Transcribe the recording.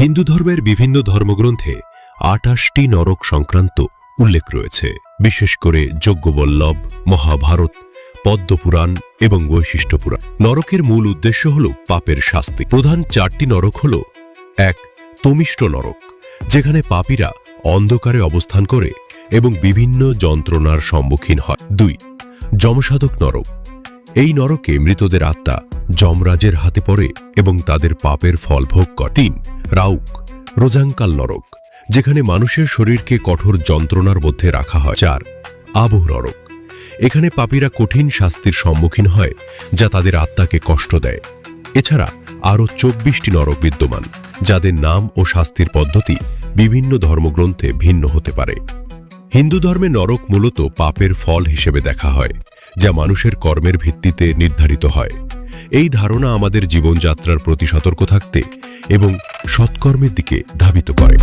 হিন্দু ধর্মের বিভিন্ন ধর্মগ্রন্থে ২৮টি নরক সংক্রান্ত উল্লেখ রয়েছে, বিশেষ করে যজ্ঞবল্লভ, মহাভারত, পদ্মপুরাণ এবং বৈশিষ্ট্য পুরাণ। নরকের মূল উদ্দেশ্য হল পাপের শাস্তি। প্রধান 4টি নরক হল: ১. তমিষ্ট নরক, যেখানে পাপীরা অন্ধকারে অবস্থান করে এবং বিভিন্ন যন্ত্রণার সম্মুখীন হয়। ২. যমসাধক নরক, এই নরকে মৃতদের আত্মা যমরাজের হাতে পড়ে এবং তাদের পাপের ফল ভোগ করে। ৩. রাউক, রোজাঙ্কাল নরক, যেখানে মানুষের শরীরকে কঠোর যন্ত্রণার মধ্যে রাখা হয়। ৪. আবহ নরক, এখানে পাপীরা কঠিন শাস্তির সম্মুখীন হয় যা তাদের আত্মাকে কষ্ট দেয়। এছাড়া আরও ২৪টি নরক বিদ্যমান, যাদের নাম ও শাস্তির পদ্ধতি বিভিন্ন ধর্মগ্রন্থে ভিন্ন হতে পারে। হিন্দু ধর্মে নরক মূলত পাপের ফল হিসেবে দেখা হয়, যা মানুষের কর্মের ভিত্তিতে নির্ধারিত হয়। এই ধারণা আমাদের জীবনযাত্রার প্রতি সতর্ক থাকতে এবং সৎকর্মের দিকে ধাবিত করে।